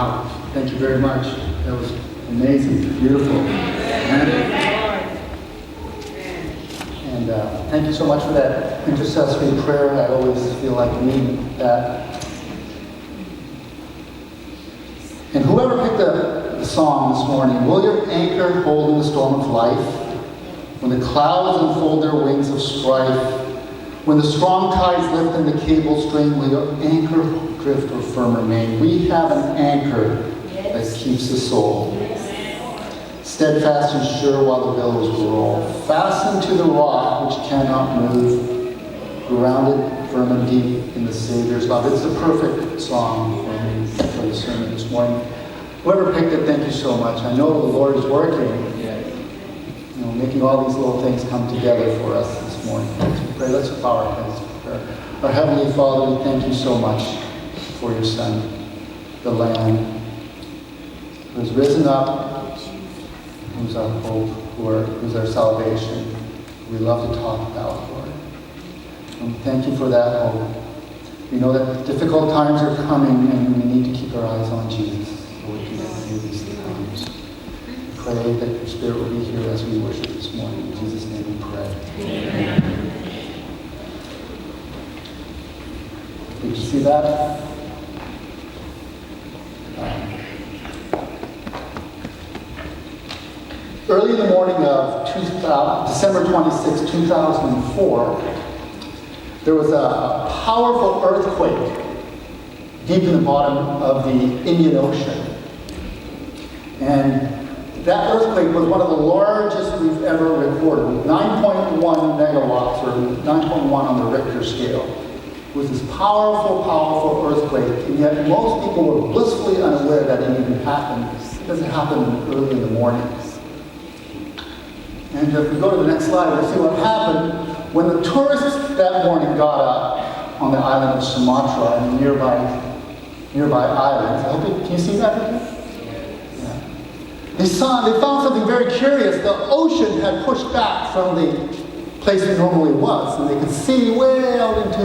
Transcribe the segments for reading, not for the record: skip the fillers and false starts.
Wow, thank you very much. That was amazing, beautiful. And thank you so much for that intercessory prayer. I always feel like I need that. And whoever picked the song this morning, will your anchor hold in the storm of life? When the clouds unfold their wings of strife, when the strong tides lift and the cable strain, will your anchor drift or firm remain? We have an anchor that keeps the soul. Steadfast and sure while the billows roll. Fastened to the rock which cannot move. Grounded firm and deep in the Savior's love. It's the perfect song for the sermon this morning. Whoever picked it, thank you so much. I know the Lord is working. Making all these little things come together for us this morning. Let's pray. Let's bow our heads for prayer. Our Heavenly Father, we thank you so much for your Son, the Lamb, who has risen up, who's our hope, who's our salvation. We love to talk about, Lord. And we thank you for that hope. We know that difficult times are coming and we need to keep our eyes on Jesus so we can get through these times. Pray that your Spirit will be here as we worship this morning. In Jesus' name we pray. Amen. Did you see that? Early in the morning of December 26, 2004, there was a powerful earthquake deep in the bottom of the Indian Ocean. And that earthquake was one of the largest we've ever recorded, 9.1 megawatts, or 9.1 on the Richter scale. It was this powerful, powerful earthquake, and yet most people were blissfully unaware that it even happened, because it happened early in the mornings. And if we go to the next slide, we'll see what happened when the tourists that morning got up on the island of Sumatra and nearby islands. Can you see that? They found something very curious. The ocean had pushed back from the place it normally was, and they could see way out into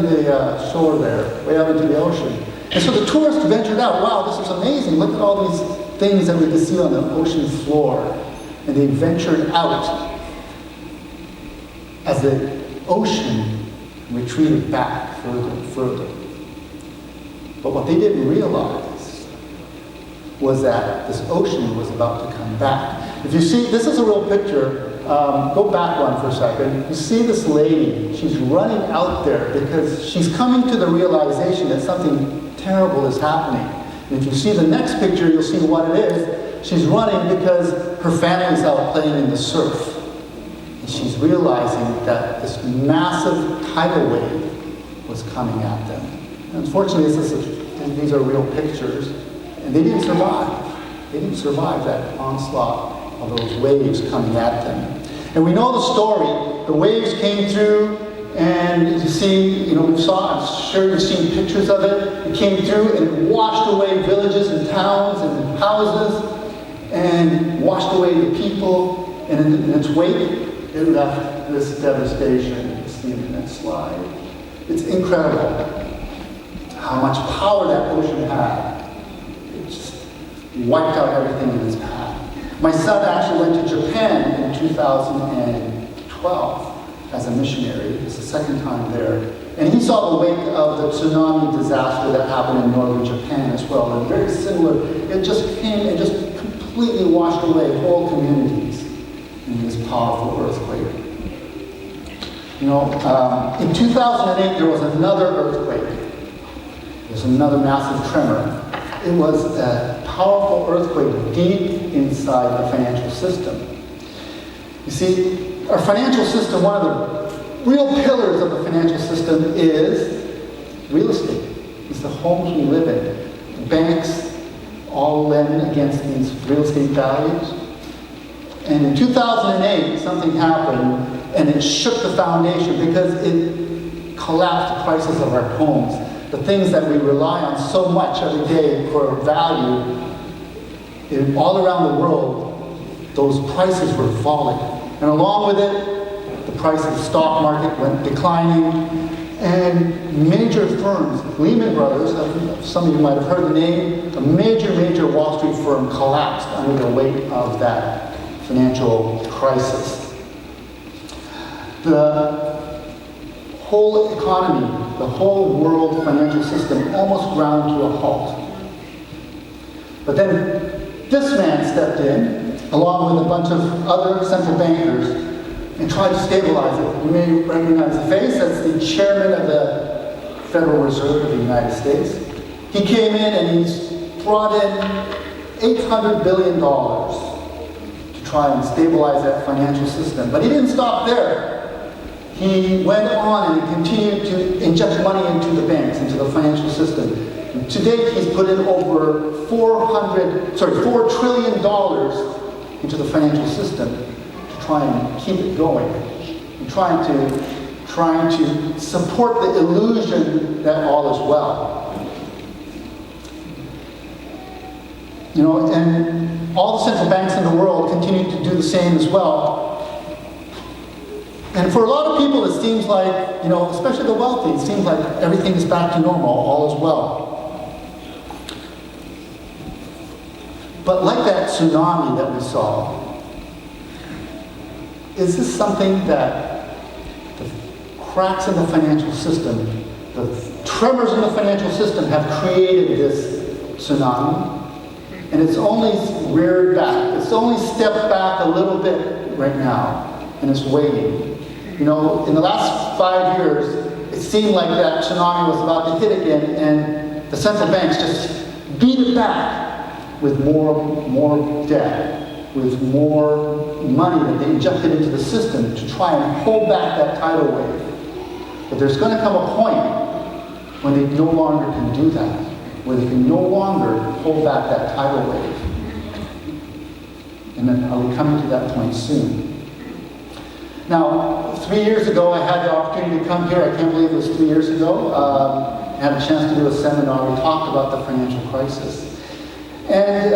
the shore there, way out into the ocean. And so the tourists ventured out. Wow, this is amazing! Look at all these things that we could see on the ocean floor. And they ventured out as the ocean retreated back further and further. But what they didn't realize was that this ocean was about to come back. If you see, this is a real picture. Go back one for a second. You see this lady. She's running out there because she's coming to the realization that something terrible is happening. And if you see the next picture, you'll see what it is. She's running because her family's out playing in the surf. And she's realizing that this massive tidal wave was coming at them. And unfortunately, these are real pictures. And they didn't survive. They didn't survive that onslaught of those waves coming at them. And we know the story. The waves came through, and you see, I'm sure you've seen pictures of it. It came through and it washed away villages and towns and houses, and washed away the people. And in its wake, it left this devastation. You see in the next slide. It's incredible how much power that ocean had. Wiped out everything in its path. My son actually went to Japan in 2012 as a missionary. It's the second time there. And he saw the wake of the tsunami disaster that happened in northern Japan as well. And very similar. It just came and just completely washed away whole communities in this powerful earthquake. In 2008 there was another earthquake. There's another massive tremor. It was a powerful earthquake deep inside the financial system. You see, our financial system, one of the real pillars of the financial system is real estate. It's the homes we live in. Banks all lend against these real estate values. And in 2008, something happened, and it shook the foundation because it collapsed the prices of our homes. The things that we rely on so much every day for value, all around the world, those prices were falling. And along with it, the price of the stock market went declining, And major firms, Lehman Brothers, some of you might have heard the name, a major Wall Street firm collapsed under the weight of that financial crisis. The whole economy, the whole world financial system almost ground to a halt. But then this man stepped in, along with a bunch of other central bankers, and tried to stabilize it. You may recognize the face. That's the chairman of the Federal Reserve of the United States. He came in and he's brought in $800 billion to try and stabilize that financial system. But he didn't stop there. He went on and he continued to inject money into the banks, into the financial system. And to date, he's put in over $4 trillion into the financial system to try and keep it going, and trying to support the illusion that all is well. You know, and all the central banks in the world continue to do the same as well. And for a lot of people, it seems like, you know, especially the wealthy, it seems like everything is back to normal, all is well. But like that tsunami that we saw, is this something that the cracks in the financial system, the tremors in the financial system have created this tsunami? And it's only reared back. It's only stepped back a little bit right now, and it's waiting. You know, in the last 5 years, it seemed like that tsunami was about to hit again, and the central banks just beat it back with more debt, with more money that they injected into the system to try and hold back that tidal wave. But there's going to come a point when they no longer can do that, where they can no longer hold back that tidal wave. And then are we coming to that point soon? Now, 3 years ago, I had the opportunity to come here. I can't believe it was 3 years ago. I had a chance to do a seminar. We talked about the financial crisis. And,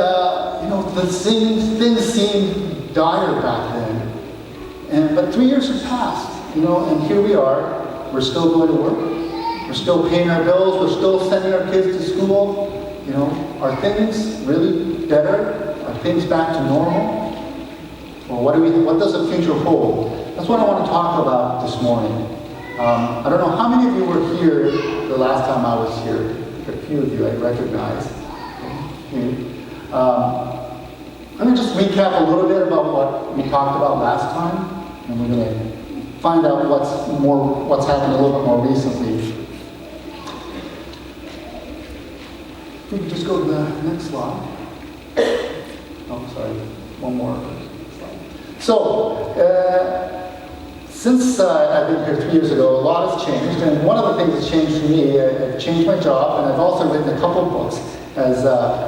you know, the things seemed dire back then. But 3 years have passed, you know, and here we are. We're still going to work. We're still paying our bills. We're still sending our kids to school. You know, are things really better? Are things back to normal? Or what does the future hold? That's what I want to talk about this morning. I don't know how many of you were here the last time I was here. A few of you I recognize. Let me just recap a little bit about what we talked about last time, and we're going to find out what's happened a little bit more recently. If we could just go to the next slide. Oh, sorry, one more slide. So, since I've been here 3 years ago, a lot has changed, and one of the things that's changed for me, I've changed my job, and I've also written a couple of books, as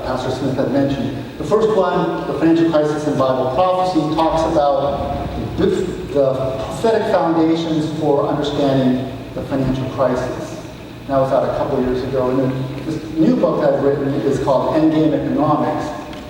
Pastor Smith had mentioned. The first one, The Financial Crisis in Bible Prophecy, talks about the prophetic foundations for understanding the financial crisis. And that was out a couple of years ago. And then this new book I've written is called Endgame Economics.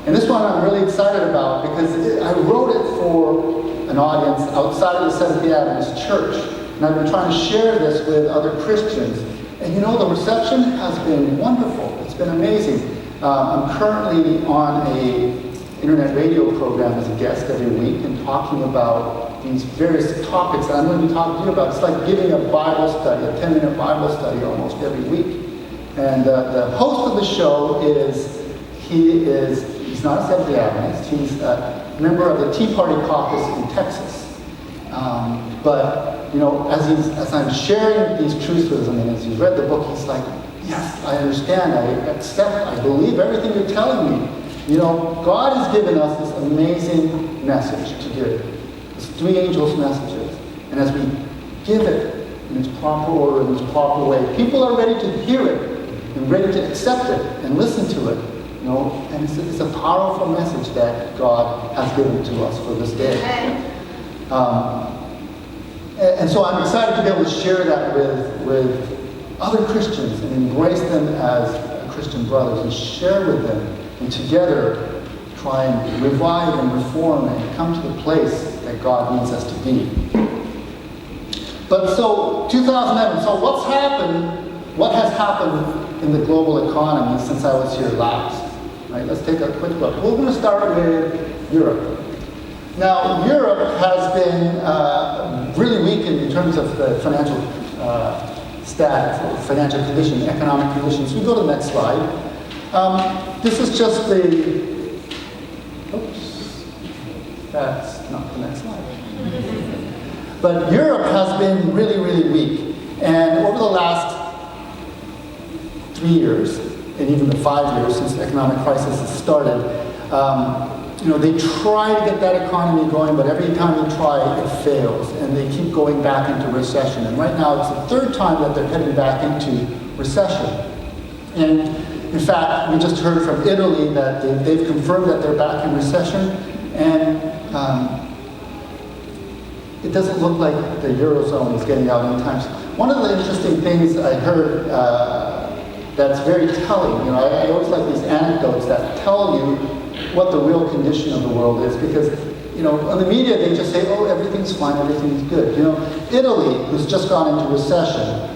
And this one I'm really excited about because I wrote it for an audience outside of the Seventh-day Adventist Church. And I've been trying to share this with other Christians. And you know, the reception has been wonderful. It's been amazing. I'm currently on an internet radio program as a guest every week and talking about these various topics that I'm going to be talking to you about. It's like giving a Bible study, a 10-minute Bible study almost every week. And the host of the show he's not a Seventh-day Adventist. He's a member of the Tea Party caucus in Texas. But, you know, as I'm sharing these truths with him, and as he's read the book, he's like, yes, I understand, I accept, I believe everything you're telling me. You know, God has given us this amazing message to give. It's 3 angels' messages. And as we give it in its proper order, in its proper way, people are ready to hear it and ready to accept it and listen to it. You know, and it's a powerful message that God has given to us for this day. And so I'm excited to be able to share that with other Christians and embrace them as Christian brothers and share with them and together try and revive and reform and come to the place that God needs us to be. But so 2011, so what has happened in the global economy since I was here last? Right, let's take a quick look. We're going to start with Europe. Now, Europe has been really weakened in terms of the financial status, financial condition, economic conditions. We go to the next slide. This is just the, oops, that's not the next slide. But Europe has been really, really weak. And over the last 3 years, and even the 5 years since the economic crisis has started, they try to get that economy going, but every time they try, it fails, and they keep going back into recession. And right now, it's the third time that they're heading back into recession. And in fact, we just heard from Italy that they've confirmed that they're back in recession, and it doesn't look like the Eurozone is getting out anytime soon. One of the interesting things I heard that's very telling, I always like these anecdotes that tell you what the real condition of the world is, because, on the media they just say, oh, everything's fine, everything's good. Italy, who's just gone into recession,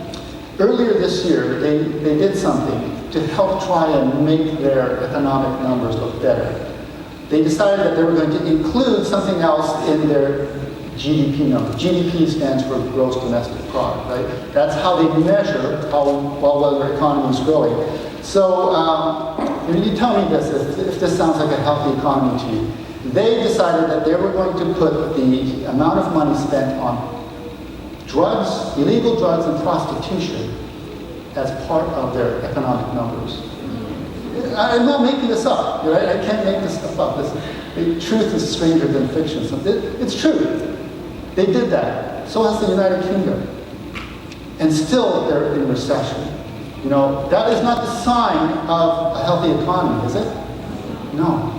earlier this year they did something to help try and make their economic numbers look better. They decided that they were going to include something else in their GDP number. GDP stands for gross domestic product, right? That's how they measure how well their economy is growing. So, you tell me this, if this sounds like a healthy economy to you. They decided that they were going to put the amount of money spent on drugs, illegal drugs, and prostitution as part of their economic numbers. I'm not making this up, right? I can't make this stuff up. The truth is stranger than fiction. So it's true. They did that. So has the United Kingdom. And still they're in recession. That is not the sign of a healthy economy, is it? No.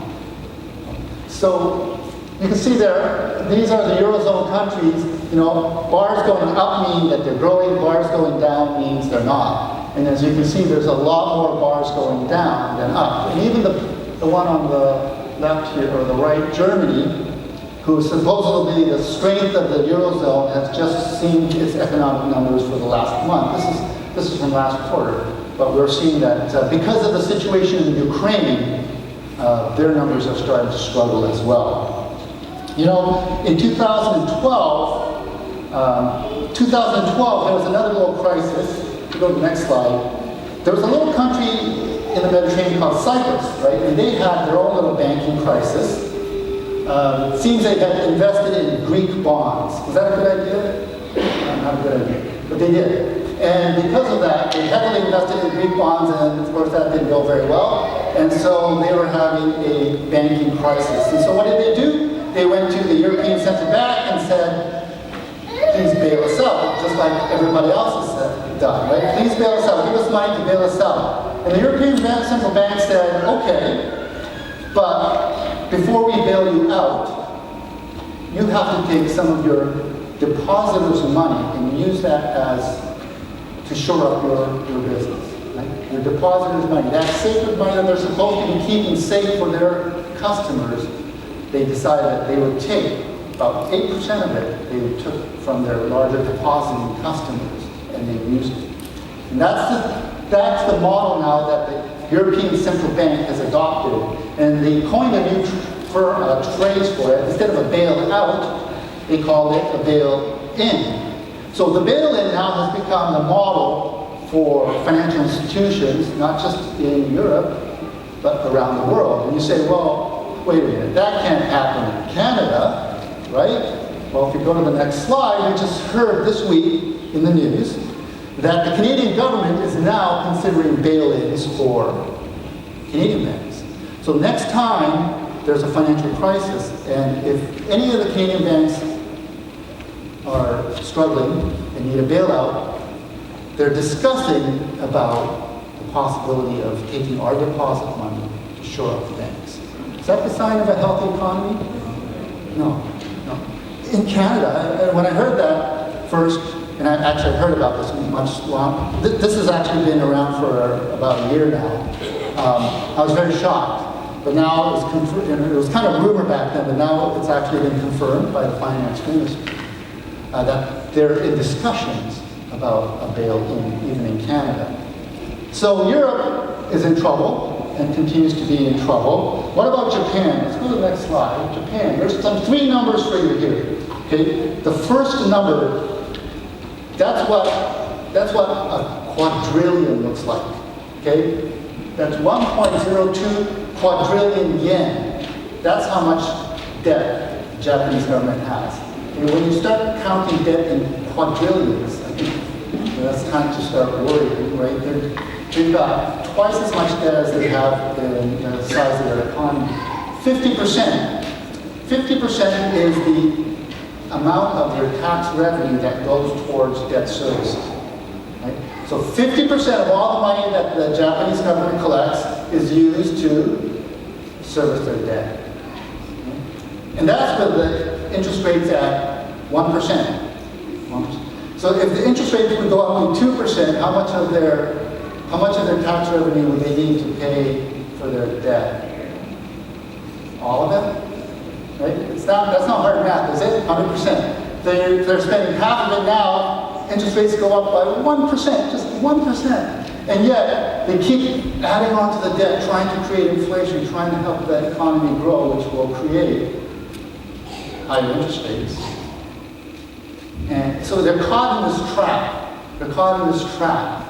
So you can see there, these are the Eurozone countries. Bars going up mean that they're growing, bars going down means they're not. And as you can see, there's a lot more bars going down than up. And even the one on the left here, or the right, Germany, who supposedly the strength of the Eurozone, has just seen its economic numbers for the last month. This is from last quarter, but we're seeing that because of the situation in Ukraine, their numbers are starting to struggle as well. In 2012, there was another little crisis. If you go to the next slide, there was a little country in the Mediterranean called Cyprus, right? And they had their own little banking crisis. It seems they had invested in Greek bonds. Was that a good idea? Not a good idea, but they did. And because of that, they heavily invested in Greek bonds, and of course that didn't go very well. And so they were having a banking crisis. And so what did they do? They went to the European Central Bank and said, please bail us out, just like everybody else has done, right? Please bail us out, give us money to bail us out. And the European Central Bank said, okay, but before we bail you out, you have to take some of your depositors' money and use that as to shore up your business. Right? Your depositors' money, that sacred money that they're supposed to be keeping safe for their customers, they decided that they would take about 8% of it, they took from their larger depositing customers, and they used it. And that's the model now that the European Central Bank has adopted. And they coined a new phrase for it. Instead of a bail-out, they called it a bail-in. So the bail-in now has become the model for financial institutions, not just in Europe, but around the world. And you say, well, wait a minute, that can't happen in Canada, right? Well, if you go to the next slide, we just heard this week in the news that the Canadian government is now considering bail-ins for Canadian banks. So next time there's a financial crisis, and if any of the Canadian banks are struggling and need a bailout, they're discussing about the possibility of taking our deposit money to shore up the banks. Is that the sign of a healthy economy? No. In Canada, when I heard that first, and I actually heard about this much long, this has actually been around for about a year now. I was very shocked. But now it was kind of rumor back then, but now it's actually been confirmed by the finance ministry that they're in discussions about a bail-in, even in Canada. So Europe is in trouble and continues to be in trouble. What about Japan? Let's go to the next slide. Japan, there's some three numbers for you here. Okay, the first number, that's what a quadrillion looks like. Okay, that's 1.02 quadrillion yen. That's how much debt the Japanese government has. And when you start counting debt in quadrillions, I think that's time to start worrying, right? They've got twice as much debt as they have in the size of their economy. 50%. 50% is the amount of their tax revenue that goes towards debt service. Right? So 50% of all the money that the Japanese government collects is used to service their debt. And that's with the interest rates at 1%. So if the interest rates would go up to 2%, how much of their tax revenue would they need to pay for their debt? All of it? Right? That's not hard math, is it? 100%. They're spending half of it now. Interest rates go up by 1%, just 1%. And yet, they keep adding on to the debt, trying to create inflation, trying to help that economy grow, which will create higher interest rates. And so they're caught in this trap. They're caught in this trap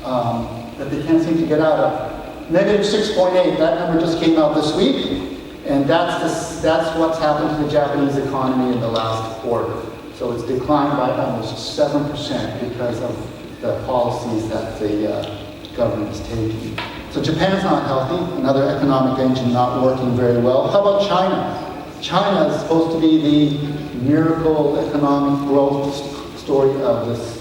that they can't seem to get out of. Negative 6.8, that number just came out this week. And that's what's happened to the Japanese economy in the last quarter. So it's declined by almost 7% because of the policies that the government is taking. So Japan's not healthy, another economic engine not working very well. How about China? China is supposed to be the miracle economic growth story of this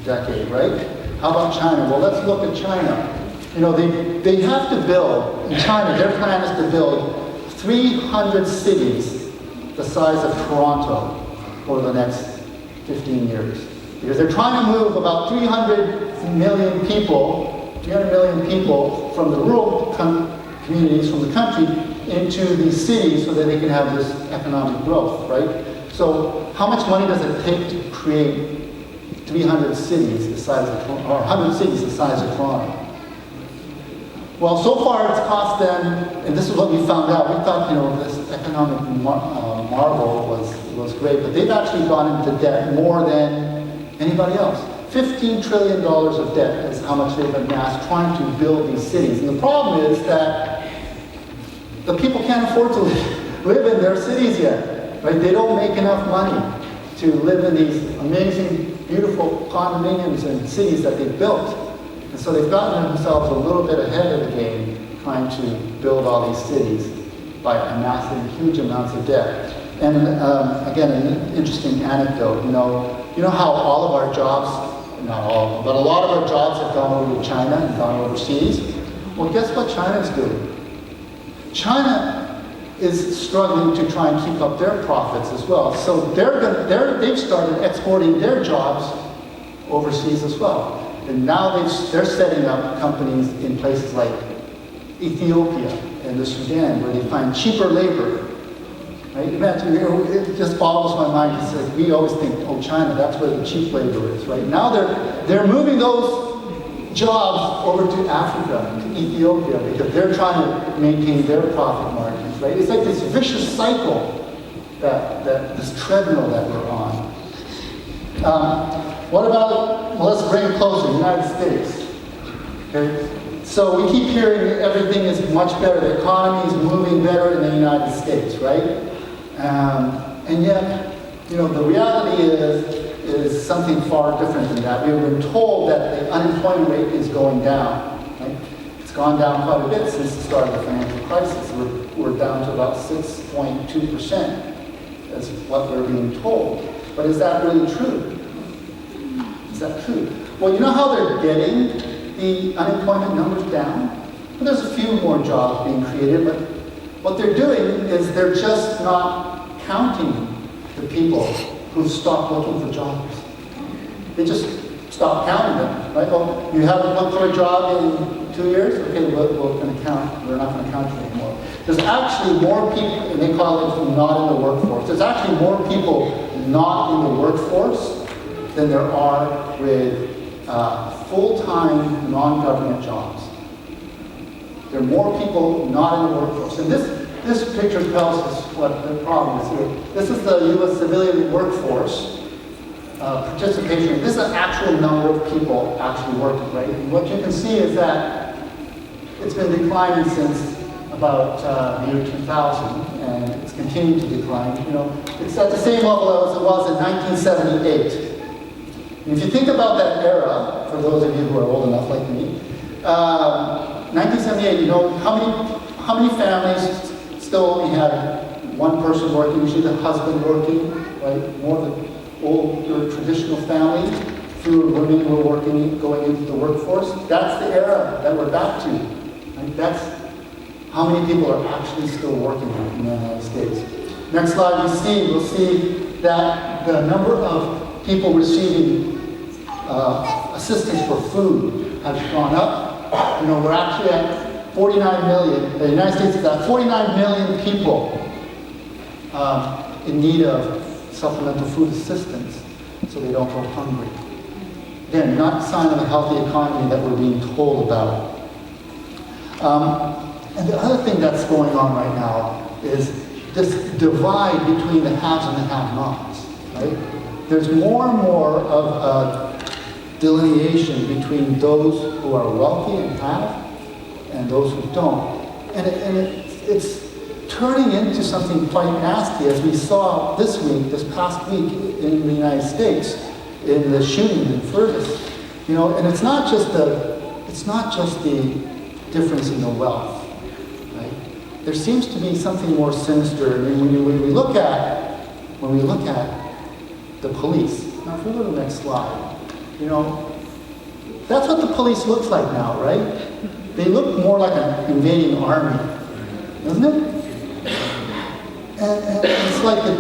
decade, right? How about China? Well, let's look at China. You know, they have to build, in China, their plan is to build 300 cities the size of Toronto over the next 15 years. Because they're trying to move about 300 million people from the rural communities, from the country, into these cities so that they can have this economic growth, right? So how much money does it take to create 300 cities the size of Toronto, or 100 cities the size of Toronto? Well, so far it's cost them, and this is what we found out. We thought, this economic marvel was great, but they've actually gone into debt more than anybody else. $15 trillion of debt is how much they've amassed trying to build these cities. And the problem is that the people can't afford to live in their cities yet, right? They don't make enough money to live in these amazing, beautiful condominiums and cities that they've built. And so they've gotten themselves a little bit ahead of the game trying to build all these cities by amassing huge amounts of debt. And again, an interesting anecdote, you know how all of our jobs, not all of them, but a lot of our jobs have gone over to China and gone overseas? Well, guess what China's doing? China is struggling to try and keep up their profits as well. So they've started exporting their jobs overseas as well. And now they're setting up companies in places like Ethiopia and the Sudan where they find cheaper labor. Right? Imagine, it just boggles my mind. It's like we always think, oh, China, that's where the cheap labor is. Right? Now they're moving those jobs over to Africa, to Ethiopia, because they're trying to maintain their profit margins. Right? It's like this vicious cycle, that this treadmill that we're on. What about, well, let's bring it closer, the United States. Okay? So we keep hearing everything is much better, the economy is moving better in the United States, right? And yet, the reality is something far different than that. We've been told that the unemployment rate is going down, right? It's gone down quite a bit since the start of the financial crisis. We're down to about 6.2%, is what we're being told. But is that really true? Is that true? Well, you know how they're getting the unemployment numbers down? Well, there's a few more jobs being created, but what they're doing is they're just not counting the people who've stopped looking for jobs. They just stop counting them, right? Well, you haven't looked for a job in 2 years? Okay, we're going to count. We're not going to count you anymore. There's actually more people, and they call it not in the workforce. There's actually more people not in the workforce than there are with full-time non-government jobs. There are more people not in the workforce. And this picture tells us what the problem is here. This is the U.S. civilian workforce participation. This is an actual number of people actually working, right? And what you can see is that it's been declining since about the year 2000, and it's continued to decline. You know, it's at the same level as it was in 1978. And if you think about that era, for those of you who are old enough like me, 1978, you know, how many families still only had one person working, usually the husband working, right? More of the older traditional families, fewer women were working, going into the workforce. That's the era that we're back to. Right? That's how many people are actually still working in the United States. Next slide, we'll see that the number of people receiving assistance for food has gone up. You know, we're actually at 49 million. The United States is at 49 million people in need of supplemental food assistance so they don't go hungry. Again, not a sign of a healthy economy that we're being told about. And the other thing that's going on right now is this divide between the haves and the have-nots, right? There's more and more of a delineation between those who are wealthy and have and those who don't. And it's turning into something quite nasty, as we saw this past week in the United States, in the shooting in Fergus. You know, and it's not just the difference in the wealth, right? There seems to be something more sinister. I mean, when we look at the police. Now, if we go to the next slide, you know, that's what the police looks like now, right? They look more like an invading army, doesn't it? And it's like the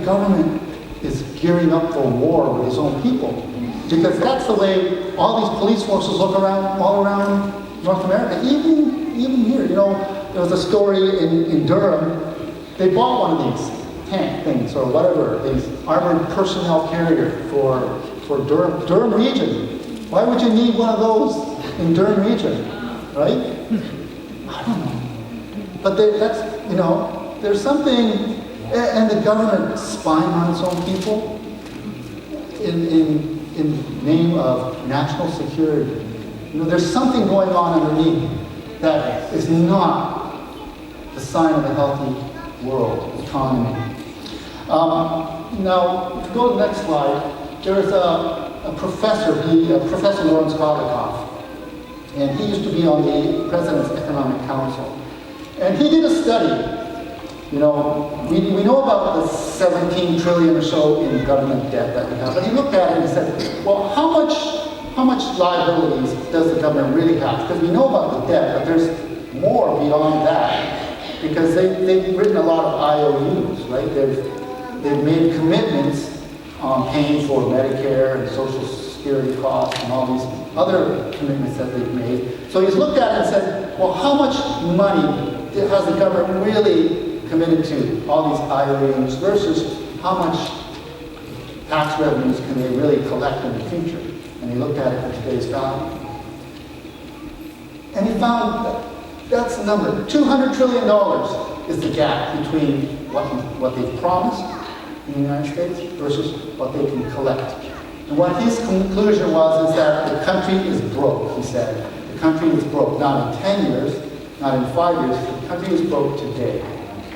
government is gearing up for war with its own people. Because that's the way all these police forces look around, all around North America, even here. You know, there was a story in Durham. They bought one of these tank things or whatever, these armored personnel carrier for Durham region. Why would you need one of those in Durham region, right? I don't know. But that's, you know, there's something, and the government spying on its own people in name of national security. You know, there's something going on underneath that is not the sign of a healthy world economy. Now, if you go to the next slide, there's a professor, Professor Lawrence Godlikoff, and he used to be on the President's Economic Council. And he did a study. You know, we know about the 17 trillion or so in government debt that we have, but he looked at it and said, well, how much liabilities does the government really have? Because we know about the debt, but there's more beyond that, because they've written a lot of IOUs, right? They've made commitments on paying for Medicare and Social Security costs and all these other commitments that they've made. So he's looked at it and said, well, how much money has the government really committed to all these IOUs versus how much tax revenues can they really collect in the future? And he looked at it for today's value. And he found that's the number. $200 trillion is the gap between what they've promised in the United States versus what they can collect. And what his conclusion was is that the country is broke, he said. The country is broke, not in 10 years, not in 5 years, the country is broke today.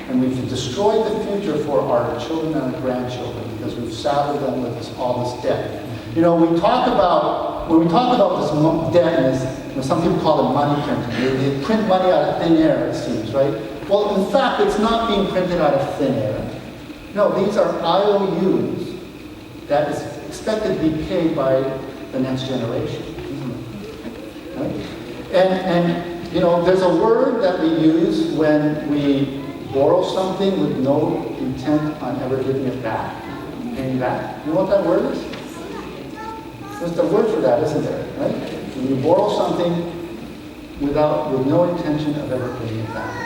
And we've destroyed the future for our children and our grandchildren because we've saddled them with all this debt. You know, when we talk about this debt, and this, you know, some people call it money printing. They print money out of thin air, it seems, right? Well, in fact, it's not being printed out of thin air. No, these are IOUs that is expected to be paid by the next generation. Right? And you know, there's a word that we use when we borrow something with no intent on ever giving it back, paying back. You know what that word is? There's a word for that, isn't there? Right? When you borrow something with no intention of ever paying it back.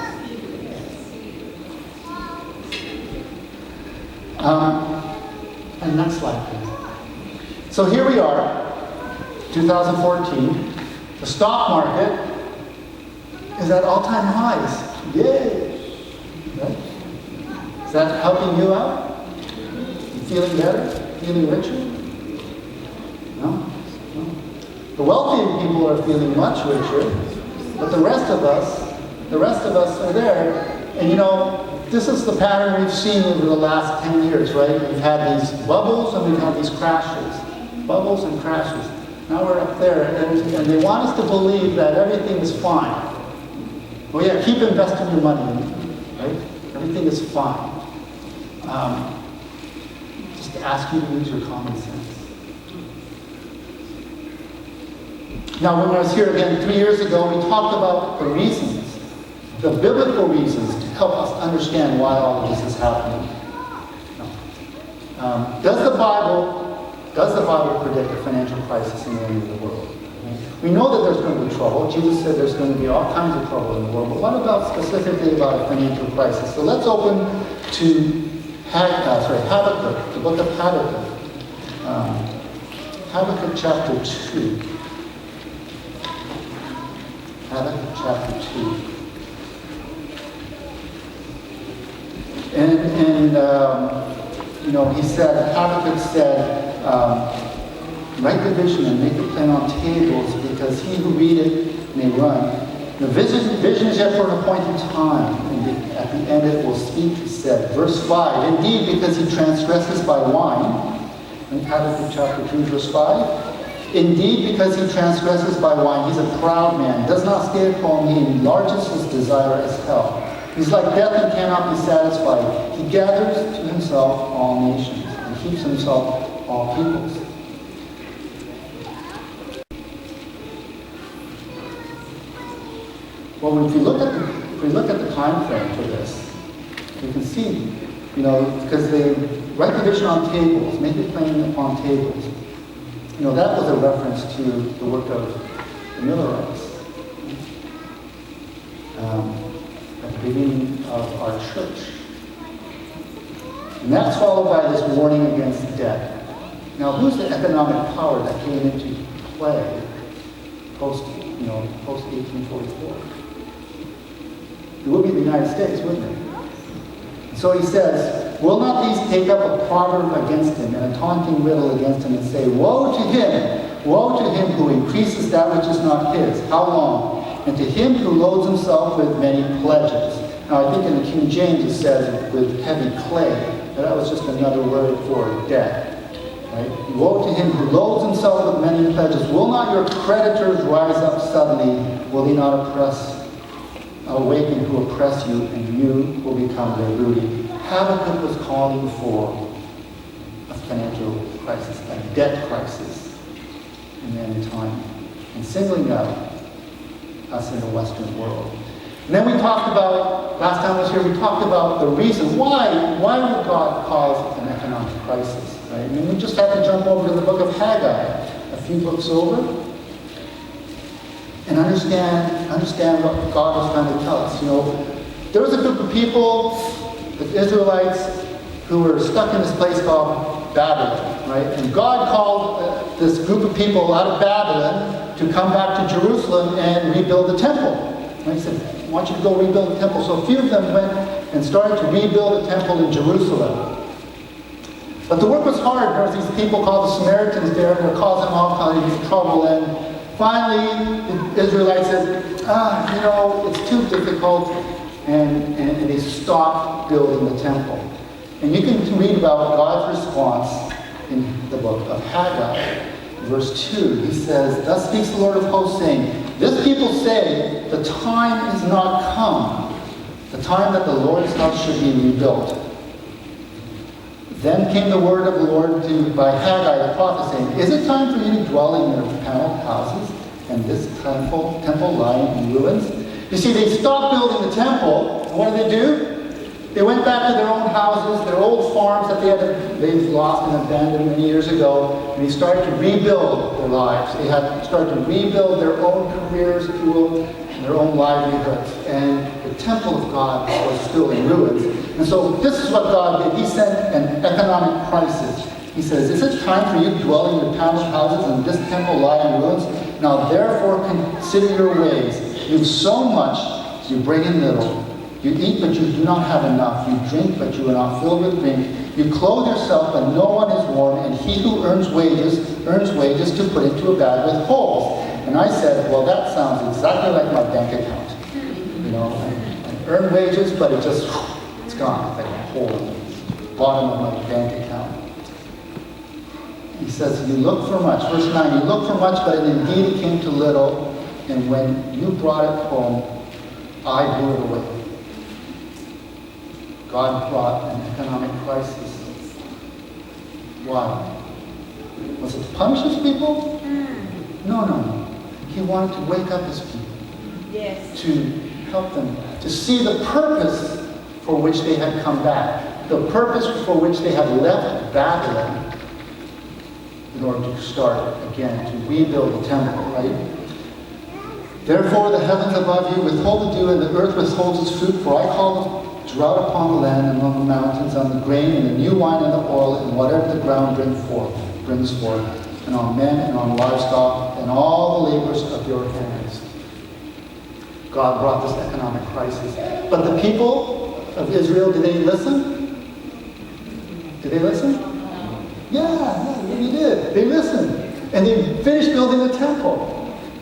And the next slide, please. So here we are, 2014. The stock market is at all-time highs. Yay! Right? Is that helping you out? You feeling better? Feeling richer? No? The wealthy people are feeling much richer, but the rest of us are there. And you know, this is the pattern we've seen over the last 10 years, right? We've had these bubbles and we've had these crashes. Bubbles and crashes. Now we're up there, and they want us to believe that everything is fine. Well, yeah, keep investing your money, right? Everything is fine. Just to ask you to use your common sense. Now, when I was here again 3 years ago, we talked about the reasons, the biblical reasons to help us understand why all of this is happening. Does the Bible predict a financial crisis in the end of the world? We know that there's going to be trouble. Jesus said there's going to be all kinds of trouble in the world. But what about specifically about a financial crisis? So let's open to Habakkuk, the book of Habakkuk. Habakkuk chapter 2. Habakkuk chapter 2. And you know, Habakkuk said, write the vision and make it plain on tables, because he who read it may run. The vision is yet for an appointed time, and at the end it will speak, he said. Verse 5, indeed, because he transgresses by wine. In Habakkuk chapter 2, verse 5. Indeed, because he transgresses by wine, he's a proud man, does not stay at home, he enlarges his desire as hell. He's like death and cannot be satisfied. He gathers to himself all nations, and keeps himself all peoples. Well, if we look at the time frame for this, we can see, you know, because they write the vision on tables, make it plain upon tables. You know, that was a reference to the work of the Millerites at the beginning of our church. And that's followed by this warning against debt. Now, who's the economic power that came into play post 1844? It would be the United States, wouldn't it? So he says, will not these take up a proverb against him and a taunting riddle against him and say, woe to him who increases that which is not his. How long? And to him who loads himself with many pledges. Now I think in the King James it says with heavy clay. That was just another word for debt. Right? Woe to him who loads himself with many pledges. Will not your creditors rise up suddenly? Will he not awaken who oppress you, and you will become their booty? Habakkuk was calling for a financial crisis, a debt crisis in the end of time, and singling out us in the Western world. And then we talked about, last time I was here, we talked about the reason why would God cause an economic crisis, right? I mean, we just have to jump over to the book of Haggai, a few books over, and understand what God was trying to tell us. You know, there was a group of people, the Israelites, who were stuck in this place called Babylon, right? And God called this group of people out of Babylon to come back to Jerusalem and rebuild the temple. And he said, I want you to go rebuild the temple. So a few of them went and started to rebuild the temple in Jerusalem. But the work was hard. There was these people called the Samaritans there, and were causing all kinds of trouble. And finally, the Israelites said, you know, it's too difficult, and they stopped building the temple. And you can read about God's response in the book of Haggai, verse 2. He says, thus speaks the Lord of hosts, saying, this people say, the time is not come, the time that the Lord's house should be rebuilt. Then came the word of the Lord by Haggai the prophet, saying, is it time for you to dwell in your paneled houses, and this temple lying in ruins? You see, they stopped building the temple, and what did? They went back to their own houses, their old farms that they've lost and abandoned many years ago, and they started to rebuild their lives. They had started to rebuild their own careers, if you will, and their own livelihoods. And the temple of God was still in ruins. And so this is what God did. He sent an economic crisis. He says, is it time for you to dwell in your palace houses and this temple lie in ruins? Now therefore consider your ways. You sow much, you bring in little. You eat, but you do not have enough. You drink, but you are not filled with drink. You clothe yourself, but no one is warm. And he who earns wages to put into a bag with holes. And I said, well, that sounds exactly like my bank account. You know, I earn wages, but it's gone. It's like a hole in the bottom of my bank account. He says, you look for much. Verse 9, you look for much, but indeed it came to little. And when you brought it home, I blew it away. God brought an economic crisis. Why? Was it to punish his people? No. He wanted to wake up his people. Yes. To help them, to see the purpose for which they had come back. The purpose for which they had left Babylon in order to start again, to rebuild the temple, right? Therefore the heavens above you withhold the dew, and the earth withholds its fruit, for I call drought upon the land and on the mountains, on the grain and the new wine and the oil, and whatever the ground brings forth, and on men and on livestock, and all the labors of your hands. God brought this economic crisis. But the people of Israel, did they listen? Did they listen? Yeah, they did. They listened. And they finished building the temple.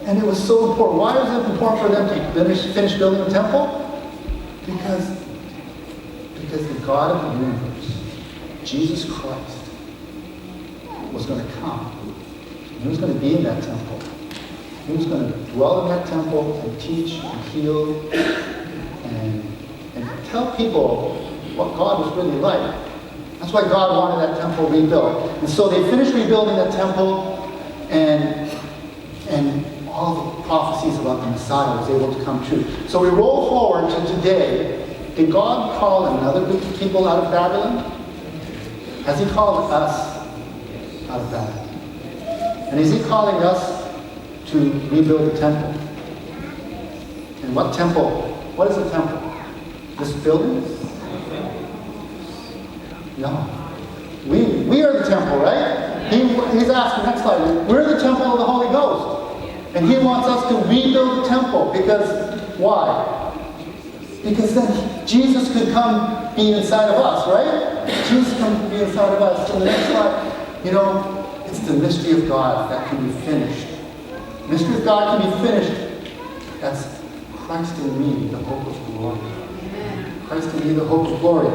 And it was so important. Why was it important for them to finish building the temple? Because the God of the universe, Jesus Christ, was going to come. He was going to be in that temple. He was going to dwell in that temple and teach and heal and tell people what God was really like. That's why God wanted that temple rebuilt. And so they finished rebuilding that temple, and all the prophecies about the Messiah was able to come true. So we roll forward to today. Did God call another group of people out of Babylon? Has he called us out of Babylon? And is he calling us to rebuild the temple? And what temple? What is a temple? This building? No. We are the temple, right? He's asking, next slide, we're the temple of the Holy Ghost. And he wants us to rebuild the temple. Because, why? Because then Jesus could come be inside of us, right? Jesus can be inside of us. So the next slide, it's the mystery of God that can be finished. Mystery of God can be finished. That's Christ in me, the hope of glory. Christ in me, the hope of glory.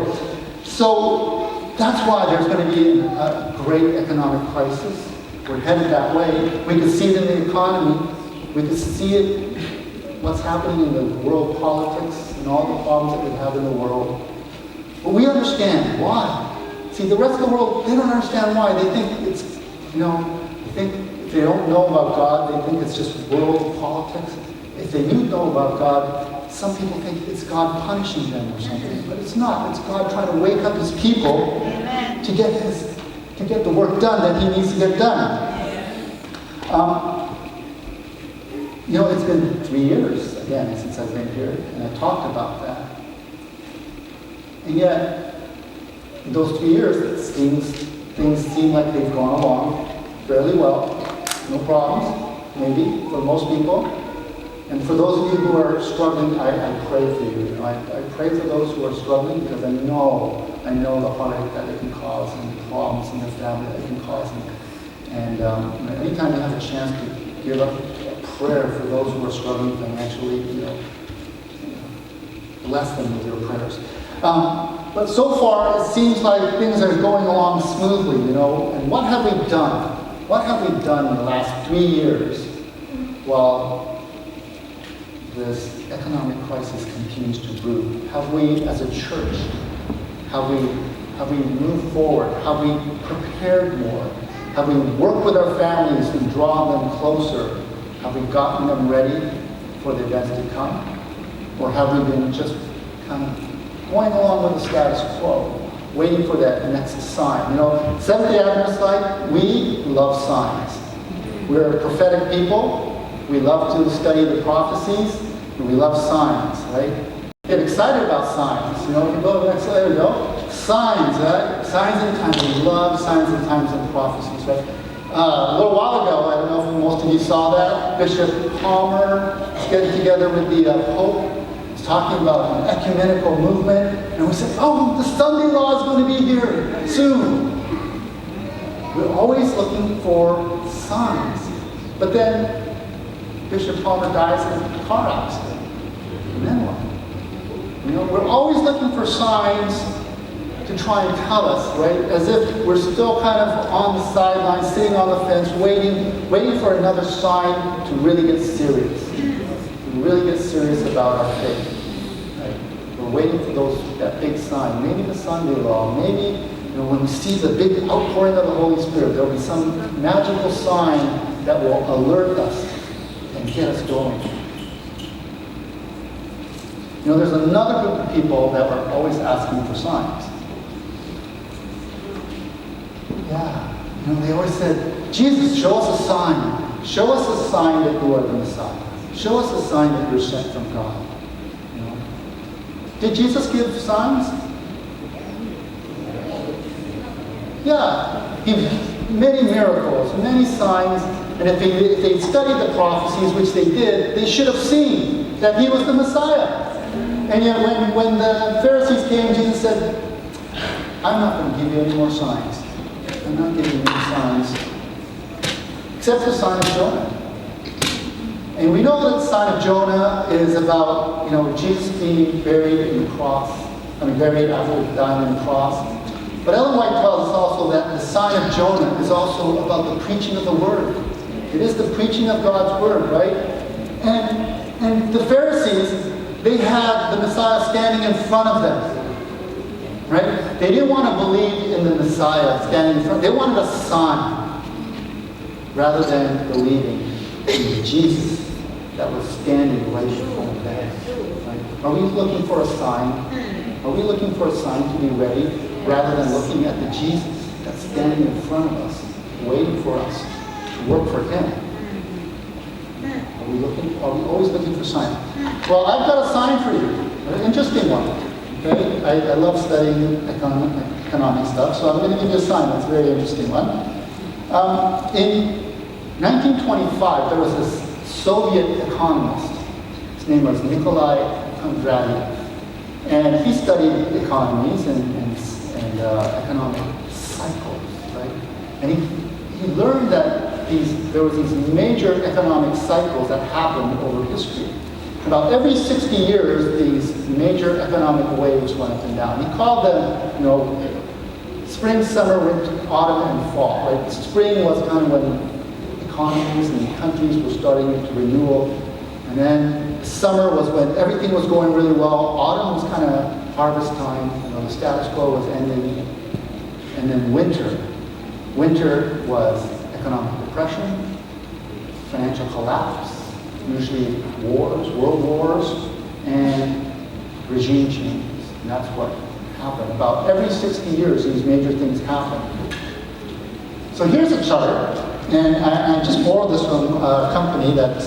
So that's why there's going to be a great economic crisis. We're headed that way. We can see it in the economy. We can see it, what's happening in the world politics and all the problems that we have in the world. But we understand why. See, the rest of the world, they don't understand why. They think it's, they think if they don't know about God, they think it's just world politics. If they do know about God, some people think it's God punishing them or something. But it's not. It's God trying to wake up his people to get the work done that he needs to get done. It's been 3 years, again, since I've been here, and I talked about that. And yet, in those 3 years, things seem like they've gone along fairly well. No problems, maybe, for most people. And for those of you who are struggling, I pray for you. I pray for those who are struggling, because I know the heartache that it can cause and the problems in the family that it can cause. And anytime you have a chance to give up a prayer for those who are struggling financially, bless them with your prayers. But so far, it seems like things are going along smoothly, And what have we done? What have we done in the last 3 years while this economic crisis continues to brew? Have we, as a church, have we moved forward? Have we prepared more? Have we worked with our families and drawn them closer? Have we gotten them ready for the events to come? Or have we been just kind of going along with the status quo, waiting for that next sign? Seventh-day Adventists, we love signs. We're a prophetic people. We love to study the prophecies, and we love signs, right? Get excited about signs. If you go to the next slide, there we go. Signs, right? signs and times. We love signs and times and prophecies, right? A little while ago, I don't know if most of you saw that, Bishop Palmer is getting together with the Pope. He's talking about an ecumenical movement. And we said, oh, the Sunday law is going to be here soon. We're always looking for signs. But then Bishop Palmer dies in a car accident. And then what? You know, we're always looking for signs to try and tell us, right? As if we're still kind of on the sidelines, sitting on the fence, waiting for another sign to really get serious. To really get serious about our faith. Right? We're waiting for that big sign. Maybe the Sunday law. Maybe, you know, when we see the big outpouring of the Holy Spirit, there'll be some magical sign that will alert us and get us going. You know, there's another group of people that are always asking for signs. Yeah, you know, they always said, Jesus, show us a sign. Show us a sign that you are the Messiah. Show us a sign that you're sent from God. You know? Did Jesus give signs? Yeah, he many miracles, many signs, and if they studied the prophecies, which they did, they should have seen that he was the Messiah. And yet when the Pharisees came, Jesus said, I'm not going to give you any more signs. I'm not giving you any signs, except the sign of Jonah. And we know that the sign of Jonah is about, you know, Jesus being buried in the cross. Buried after dying on the cross. But Ellen White tells us also that the sign of Jonah is also about the preaching of the Word. It is the preaching of God's Word, right? And the Pharisees, they had the Messiah standing in front of them, right? They didn't want to believe in the Messiah standing in front. They wanted a sign rather than believing in Jesus that was standing right before them. Right? Are we looking for a sign? Are we looking for a sign to be ready rather than looking at the Jesus that's standing in front of us, waiting for us to work for Him? Are we always looking for signs? Well, I've got a sign for you, an interesting one. Okay? I love studying economic stuff, so I'm going to give you a sign. That's a very interesting one. In 1925, there was this Soviet economist. His name was Nikolai Kondratiev. And he studied economies and economic cycles, right? And he learned that there was these major economic cycles that happened over history. About every 60 years, these major economic waves went up and down. He called them, you know, spring, summer, winter, autumn, and fall. Right? Spring was kind of when economies and countries were starting to renewal, and then summer was when everything was going really well. Autumn was kind of harvest time. You know, the status quo was ending, and then winter. Winter was economic depression, financial collapse, usually wars, world wars, and regime changes. And that's what happened. About every 60 years, these major things happen. So here's a chart, and I just borrowed this from a company that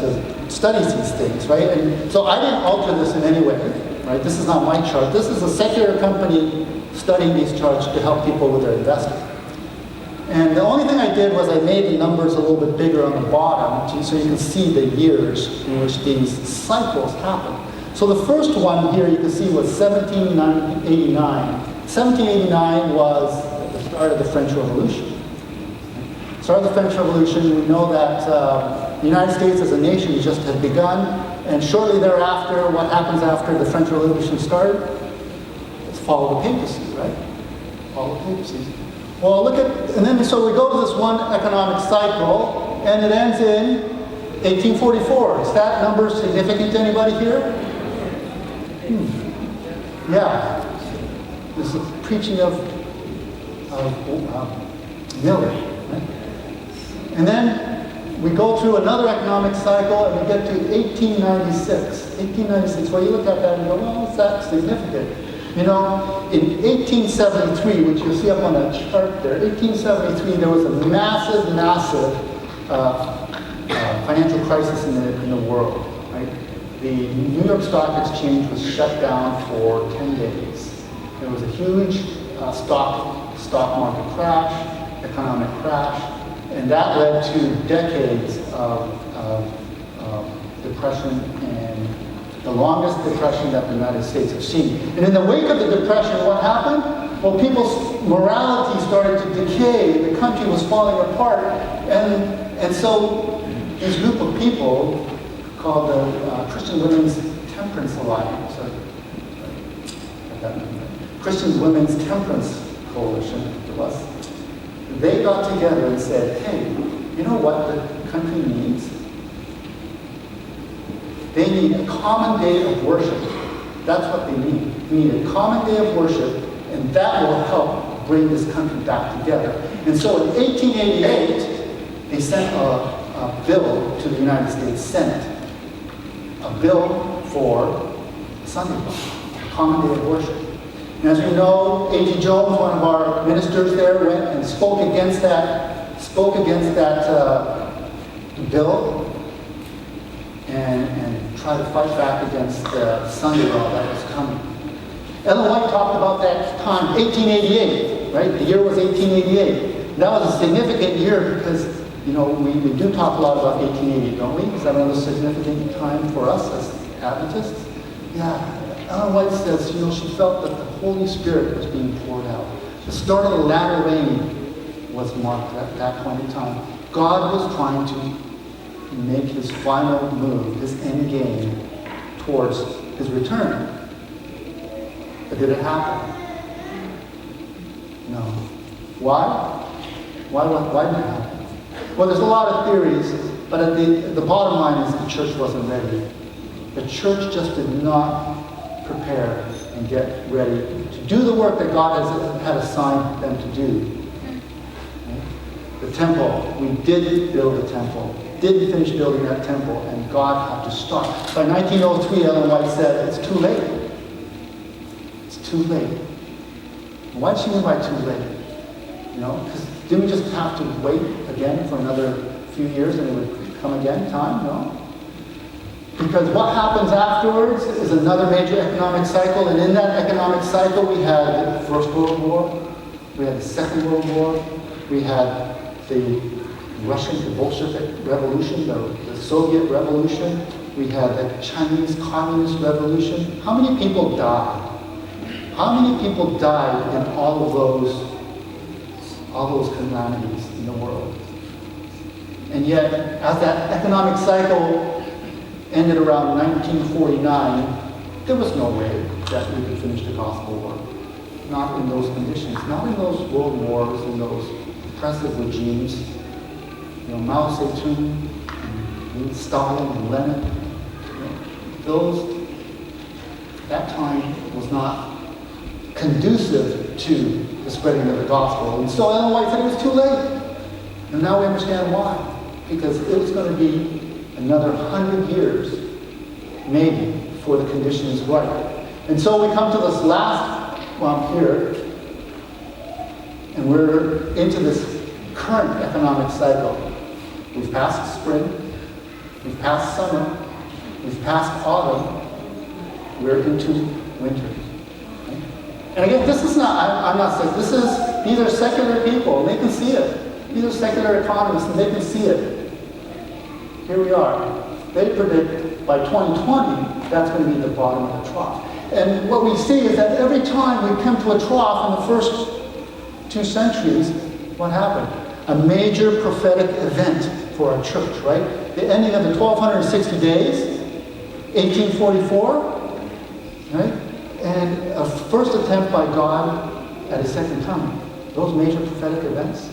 studies these things, right? And so I didn't alter this in any way, right? This is not my chart. This is a secular company studying these charts to help people with their investing. And the only thing I did was I made the numbers a little bit bigger on the bottom so you can see the years in which these cycles happen. So the first one here you can see was 1789. 1789 was the start of the French Revolution. Start of the French Revolution, we know that the United States as a nation just had begun, and shortly thereafter, what happens after the French Revolution started? It's follow the papacy, right? Follow the papacy. Well, look at, and then so we go to this one economic cycle, and it ends in 1844. Is that number significant to anybody here? Yeah. This is preaching of Miller. Right? And then we go through another economic cycle, and we get to 1896. 1896, well, you look at that and go, well, is that significant? You know, in 1873, which you'll see up on that chart there, 1873, there was a massive financial crisis in the world, right? The New York Stock Exchange was shut down for 10 days. There was a huge stock stock market crash, economic crash, and that led to decades of depression, and the longest depression that the United States has seen. And in the wake of the depression, what happened? Well, people's morality started to decay, the country was falling apart, and so this group of people called the Christian Women's Temperance Alliance, Christian Women's Temperance Coalition, it was. They got together and said, hey, you know what the country needs? They need a common day of worship. That's what they need. We need a common day of worship, and that will help bring this country back together. And so in 1888, they sent a bill to the United States Senate, a bill for Sunday law, a common day of worship. And as we know, A.T. Jones, one of our ministers there, went and spoke against that bill and tried to fight back against the Sunday law that was coming. Ellen White talked about that time, 1888, right? The year was 1888. That was a significant year because, you know, we do talk a lot about 1880, don't we? Is that another significant time for us as Adventists? Yeah. Ellen White says, you know, she felt that the Holy Spirit was being poured out. The start of the latter rain was marked at that point in time. God was trying to make his final move, his end game, towards his return. But did it happen? No. Why? Why did it happen? Well, there's a lot of theories, but at the bottom line is the church wasn't ready. The church just did not prepare and get ready to do the work that God had assigned them to do. Okay? The temple, we did build the temple, didn't finish building that temple, and God had to start. By 1903, Ellen White said, it's too late. It's too late. Why did she mean by too late? You know, because didn't we just have to wait again for another few years and it would come again, time? No. Because what happens afterwards is another major economic cycle, and in that economic cycle we had the First World War, we had the Second World War, we had the Bolshevik Revolution, the Soviet Revolution, we had the Chinese Communist Revolution. How many people died? How many people died in all those calamities in the world? And yet, as that economic cycle ended around 1949, there was no way that we could finish the gospel work. Not in those conditions, not in those world wars, in those oppressive regimes. You know, Mao Zedong, and Stalin, and Lenin. You know, that time was not conducive to the spreading of the gospel. And so Ellen White said it was too late. And now we understand why. Because it was going to be another 100 years, maybe, before the condition is right. And so we come to this last one here, and we're into this current economic cycle. We've passed spring, we've passed summer, we've passed autumn, we're into winter. Okay? And again, this is not, I'm not saying, these are secular people, and they can see it. These are secular economists, and they can see it. Here we are. They predict by 2020, that's going to be the bottom of the trough. And what we see is that every time we come to a trough in the first 2 centuries, what happened? A major prophetic event for our church, right? The ending of the 1260 days, 1844, right? And a first attempt by God at his second coming. Those major prophetic events.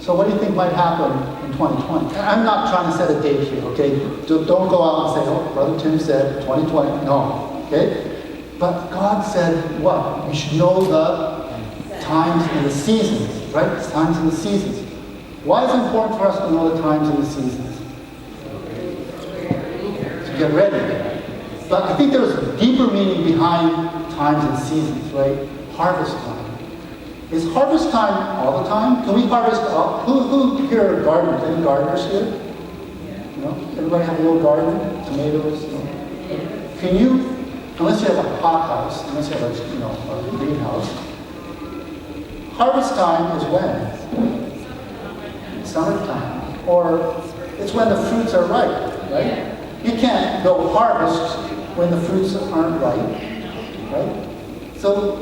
So what do you think might happen in 2020? I'm not trying to set a date here, okay? Don't go out and say, oh, Brother Tim said 2020. No, okay? But God said what? We should know the times and the seasons, right? It's times and the seasons. Why is it important for us to know the times and the seasons? To get ready. But I think there's a deeper meaning behind times and seasons, right? Harvest time. Is harvest time all the time? Can we harvest all? Who here are gardeners? Any gardeners here? You know, everybody have a little garden? Tomatoes? You know? Can you, unless you have a hothouse, unless you have a greenhouse, Harvest time is when? Summertime. Or it's when the fruits are ripe, right? You can't go harvest when the fruits aren't ripe, right? So,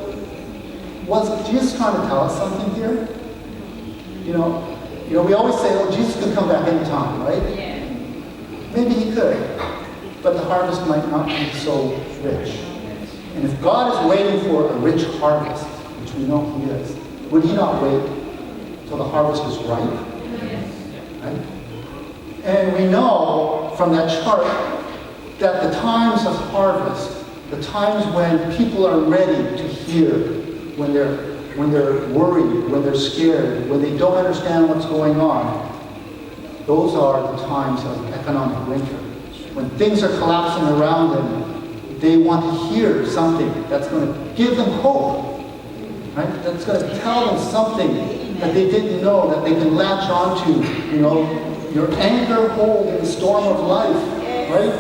was Jesus trying to tell us something here? You know, we always say, oh, Jesus could come back anytime, right? Maybe he could, but the harvest might not be so rich. And if God is waiting for a rich harvest, which we know he is, would he not wait till the harvest is ripe? Right? And we know from that chart that the times of harvest, the times when people are ready to hear, when they're worried, when they're scared, when they don't understand what's going on, those are the times of economic winter. When things are collapsing around them, they want to hear something that's going to give them hope, right? That's going to tell them something that they didn't know, that they can latch onto, your anchor hold in the storm of life, right?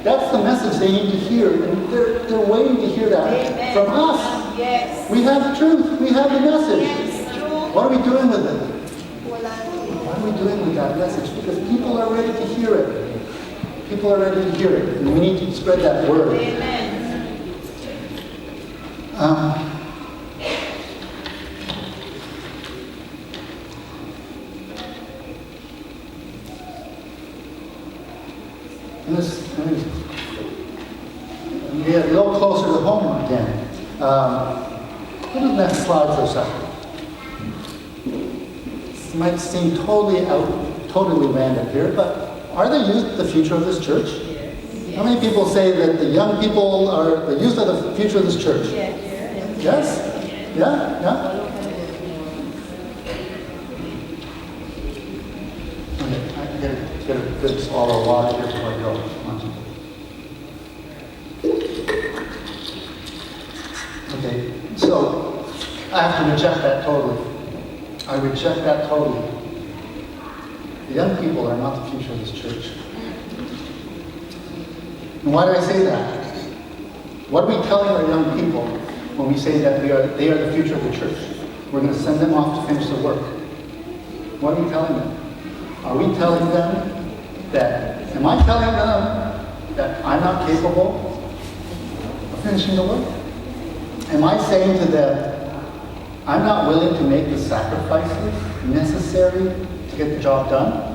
That's the message they need to hear, and they're waiting to hear that from us. Yes. We have the truth. We have the message. Yes, true. What are we doing with it? What are we doing with that message? Because people are ready to hear it. People are ready to hear it, and we need to spread that word. Amen. Let me get a little closer to home again. Go to the next slide for a second. This might seem totally random here, but are the youth the future of this church? Yes. How many people say that the young people are the youth of the future of this church? Yes. Yes? Yeah? Yeah? Okay, I get a good swallow of water here before I go. Okay, so I have to reject that totally. I reject that totally. The young people are not the future of this church. And why do I say that? What are we telling our young people when we say that they are the future of the church? We're going to send them off to finish the work. What are we telling them? Are we telling them am I telling them that I'm not capable of finishing the work? Am I saying to them, I'm not willing to make the sacrifices necessary to get the job done?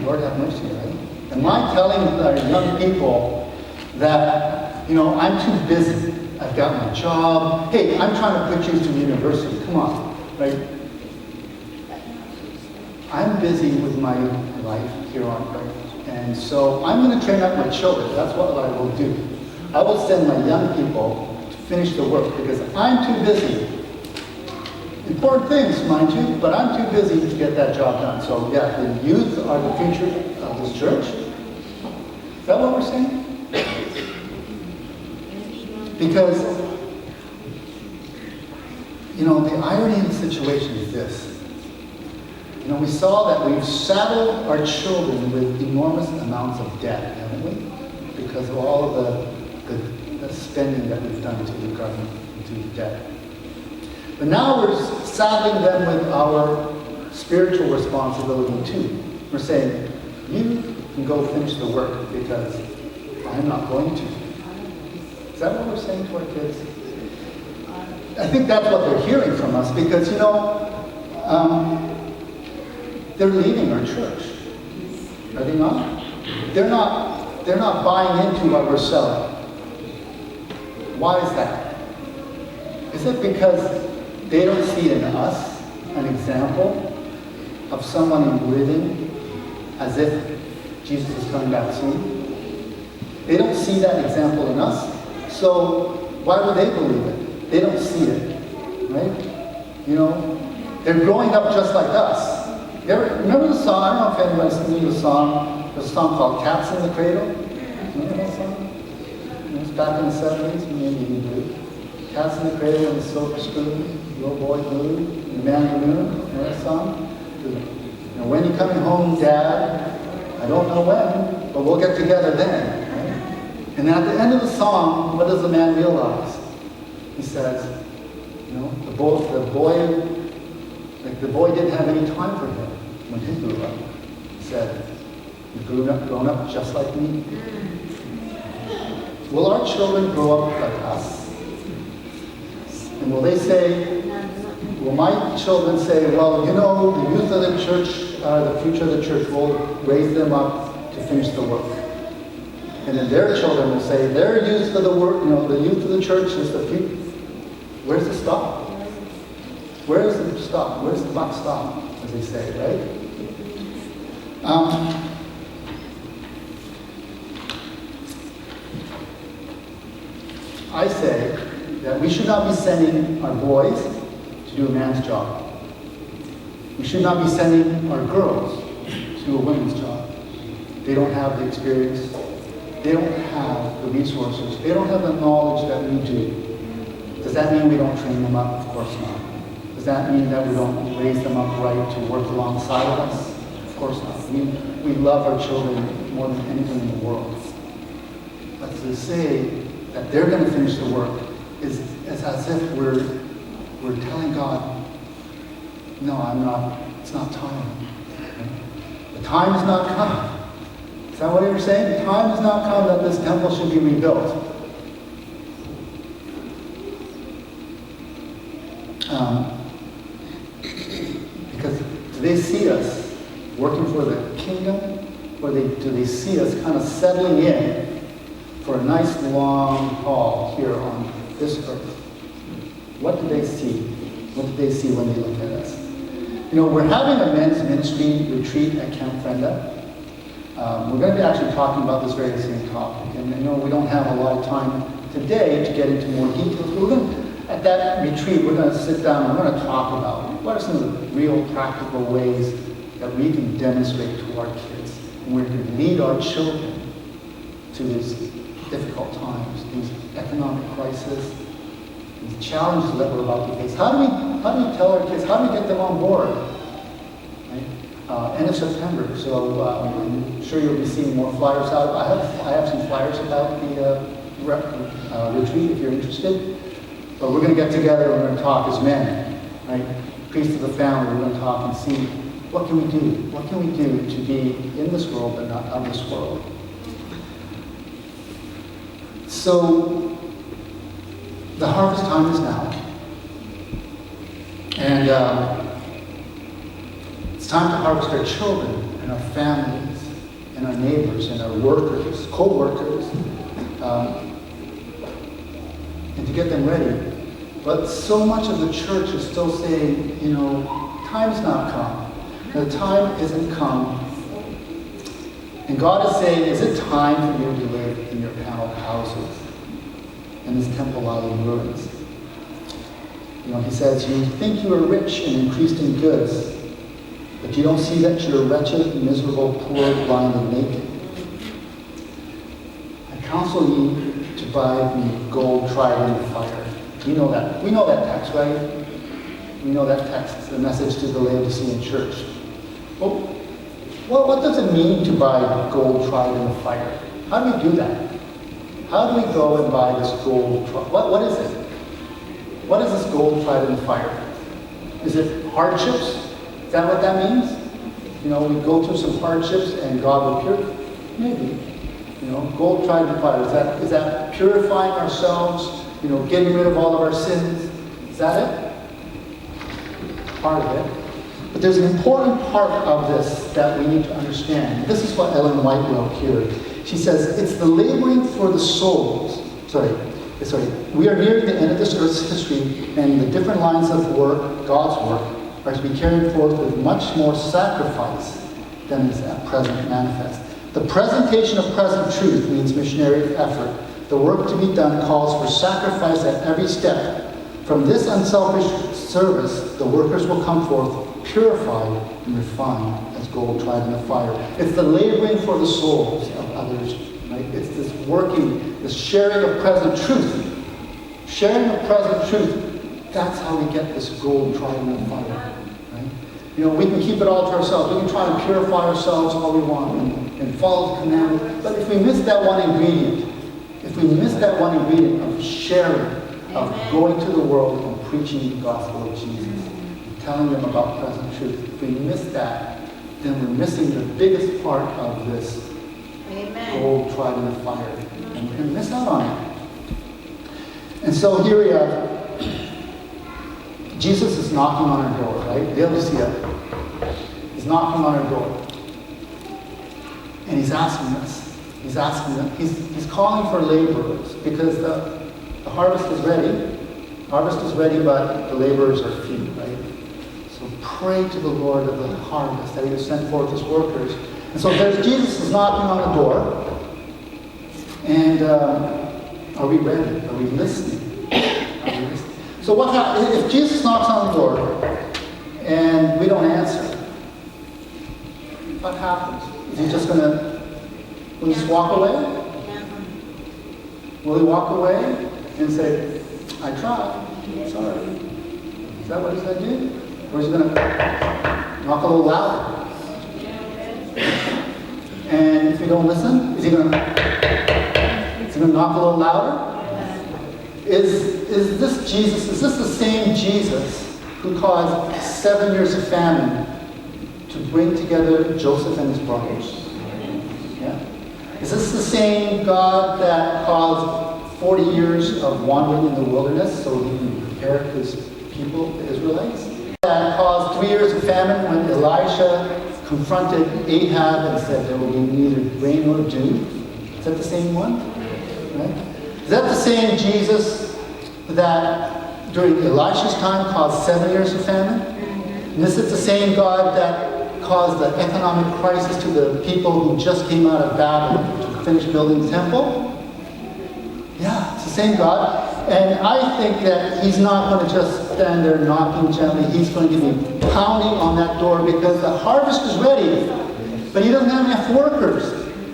Lord have mercy, right? Am I telling our young people that, I'm too busy. I've got my job. Hey, I'm trying to put you through university. Come on, right? I'm busy with my life here on earth. And so I'm going to train up my children. That's what I will do. I will send my young people to finish the work because I'm too busy. Important things, mind you, but I'm too busy to get that job done. So yeah, the youth are the future of this church. Is that what we're saying? Because, the irony of the situation is this. We saw that we've saddled our children with enormous amounts of debt, haven't we? Because of all of the spending that we've done to the government, to the debt. But now we're saddling them with our spiritual responsibility too. We're saying, you can go finish the work because I'm not going to. Is that what we're saying to our kids? I think that's what they're hearing from us because, they're leaving our church. Are they not? They're not buying into what we're selling. Why is that? Is it because they don't see in us an example of someone living as if Jesus is coming back soon? They don't see that example in us, so why would they believe it? They don't see it, right? They're growing up just like us. Remember the song? I don't know if anybody's knew the song. There's a song called Cats in the Cradle. Remember that song? It was back in the 70s, maybe you do. Cats in the Cradle and the Silver Spoon, Little Boy Blue, the Man in the Moon. Remember that song? When you coming home, Dad? I don't know when, but we'll get together then. Right? And at the end of the song, what does the man realize? He says, The boy didn't have any time for him when he grew up. He said, "You've grown up just like me." Will our children grow up like us? And will my children say, well, the youth of the church are the future of the church. We'll raise them up to finish the work. And then their children will say, their youth of the work, the youth of the church is the future. Where's the stop? Where's the stop? Where's the buck stop, as they say, right? I say that we should not be sending our boys to do a man's job. We should not be sending our girls to do a women's job. They don't have the experience. They don't have the resources. They don't have the knowledge that we do. Does that mean we don't train them up? Of course not. Does that mean that we don't raise them up right to work alongside of us? Of course not. We love our children more than anything in the world. But to say that they're going to finish the work is as if we're telling God, no, I'm not, it's not time. The time has not come. Is that what you were saying? The time has not come that this temple should be rebuilt. Because do they see us working for the kingdom, or do they see us kind of settling in for a nice long haul here on this earth? What do they see? What do they see when they look at us? We're having a men's ministry retreat at Camp Frenda. We're going to be actually talking about this very same topic. And we don't have a lot of time today to get into more details. At that retreat, we're going to sit down and we're going to talk about what are some of the real practical ways that we can demonstrate to our kids, and we can lead our children to these difficult times, these economic crises, these challenges that we're about to face. How do we tell our kids? How do we get them on board? Right? End of September, so I'm sure you'll be seeing more flyers out. I have some flyers about the retreat if you're interested. But we're going to get together and we're going to talk as men, right? Priests of the family. We're going to talk and see what can we do. What can we do to be in this world but not of this world? So the harvest time is now, and it's time to harvest our children and our families and our neighbors and our workers, co-workers, and to get them ready. But so much of the church is still saying, time's not come. The time isn't come. And God is saying, is it time for you to live in your paneled houses in this temple lying in ruins? He says, you think you are rich and increased in goods, but you don't see that you're wretched, miserable, poor, blind, and naked. I counsel you to buy me gold tried in the fire. We know that text, right? We know that text, the message to the Laodicean church. Well, what does it mean to buy gold tried in the fire? How do we do that? How do we go and buy this gold tried? What is it? What is this gold tried in the fire? Is it hardships? Is that what that means? We go through some hardships and God will purify? Maybe. Gold tried in the fire. Is that purifying ourselves? Getting rid of all of our sins? Is that it? Part of it. But there's an important part of this that we need to understand. This is what Ellen White wrote here. She says, it's the laboring for the souls. We are nearing the end of this earth's history, and the different lines of work, God's work, are to be carried forth with much more sacrifice than is at present manifest. The presentation of present truth means missionary effort. The work to be done calls for sacrifice at every step. From this unselfish service, the workers will come forth purified and refined as gold tried in the fire. It's the laboring for the souls of others. Right? It's this working, this sharing of present truth. Sharing of present truth, that's how we get this gold tried in the fire. Right? We can keep it all to ourselves. We can try and purify ourselves all we want and follow the commandment. But if we miss that one ingredient, of sharing, of going to the world and preaching the gospel of Jesus, telling them about present truth. If we miss that, then we're missing the biggest part of this gold tried in the fire. And we're going to miss out on it. And so here we have, Jesus is knocking on our door, right? Laodicea is knocking on our door. And he's asking us. He's calling for laborers because the harvest is ready. The harvest is ready, but the laborers are few, right? So pray to the Lord of the harvest that he will send forth his workers. And so there's Jesus is knocking on the door. And are we ready? Are we listening? So what happens if Jesus knocks on the door and we don't answer? What happens? Is he just going to will he just walk away? Will he walk away and say, I tried, sorry? Is that what he's going to do? Or is he going to knock a little louder? And if we don't listen, is he going to knock a little louder? Is this the same Jesus who caused 7 years of famine to bring together Joseph and his brothers? Yeah. Is this the same God that caused 40 years of wandering in the wilderness so he can prepare his people, the Israelites? That caused 3 years of famine when Elisha confronted Ahab and said there will be neither rain nor dew? Is that the same one? Right? Is that the same Jesus that during Elisha's time caused 7 years of famine? And this is the same God that caused the economic crisis to the people who just came out of Babylon to finish building the temple? Yeah, it's the same God. And I think that he's not going to just stand there knocking gently. He's going to be pounding on that door because the harvest is ready, but he doesn't have enough workers.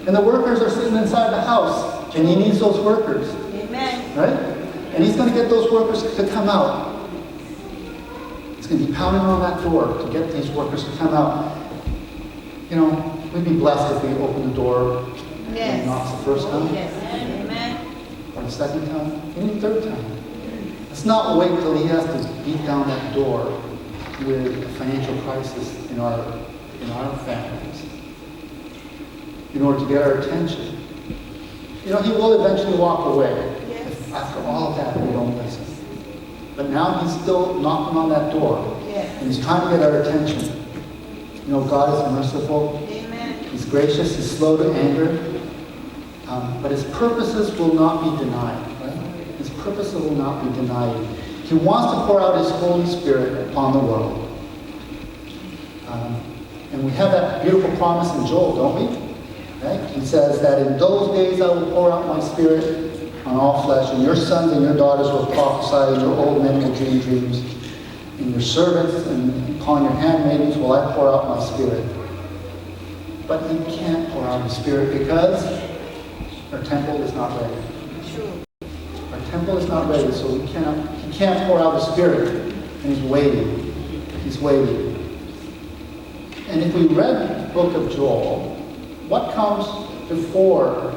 And the workers are sitting inside the house, and he needs those workers. Amen. Right? And he's going to get those workers to come out. He's going to be pounding on that door to get these workers to come out. You know, we'd be blessed if we opened the door and he knocks the first time. Yes. Amen. Or the second time, even the third time. Let's not wait till he has to beat down that door with a financial crisis in our families in order to get our attention. You know, he will eventually walk away if after all of that we don't listen. But now he's still knocking on that door. And he's trying to get our attention. You know, God is merciful. Amen. He's gracious. He's slow to anger. But his purposes will not be denied. Right? His purposes will not be denied. He wants to pour out his Holy Spirit upon the world. And we have that beautiful promise in Joel, don't we? Right? He says that in those days I will pour out my Spirit on all flesh, and your sons and your daughters will prophesy, and your old men will dream dreams, and your servants and upon your handmaidens will I pour out my Spirit. But he can't pour out his Spirit because our temple is not ready. Our temple is not ready, so he can't pour out his Spirit, and he's waiting. He's waiting. And if we read the book of Joel, what comes before?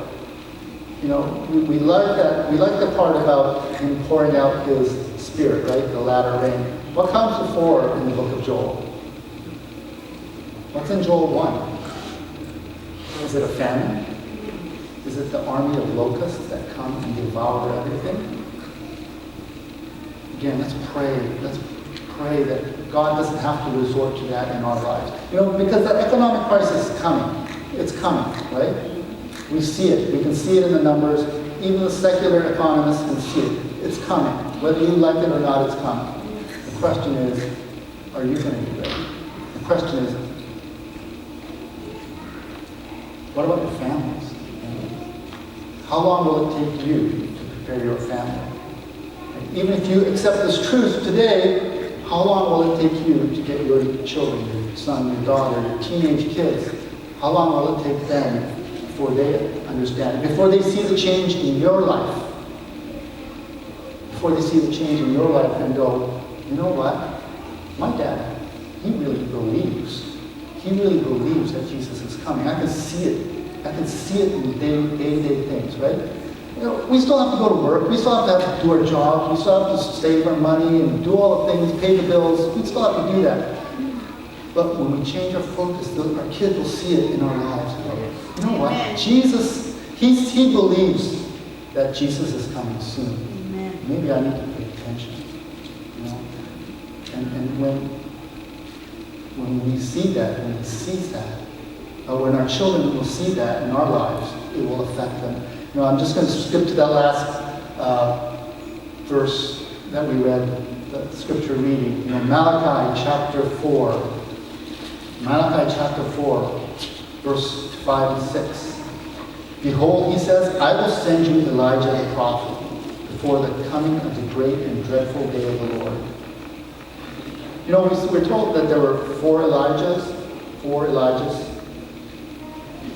You know, we like that. We like the part about him pouring out his Spirit, right? The latter rain. What comes before in the book of Joel? What's in Joel 1? Is it a famine? Is it the army of locusts that come and devour everything? Again, let's pray. Let's pray that God doesn't have to resort to that in our lives. You know, because the economic crisis is coming. It's coming, right? We see it. We can see it in the numbers. Even the secular economists can see it. It's coming. Whether you like it or not, it's coming. The question is, are you going to be ready? The question is, what about your families? How long will it take you to prepare your family? And even if you accept this truth today, how long will it take you to get your children, your son, your daughter, your teenage kids? How long will it take them before they understand it, before they see the change in your life? Before they see the change in your life and go, you know what? My dad, he really believes. He really believes that Jesus is coming. I can see it. I can see it in day-to-day things, right? We still have to go to work. We still have to do our jobs. We still have to save our money and do all the things, pay the bills. We still have to do that. But when we change our focus, our kids will see it in our lives. You know what? Jesus, he believes that Jesus is coming soon. Amen. Maybe I need to pay attention. And when we see that, when he sees that, or when our children will see that in our lives, it will affect them. I'm just going to skip to that last verse that we read, the scripture reading. Malachi chapter 4. Malachi chapter 4, verse 5 and 6. Behold, he says, I will send you Elijah the prophet before the coming of the great and dreadful day of the Lord. We're told that there were four Elijahs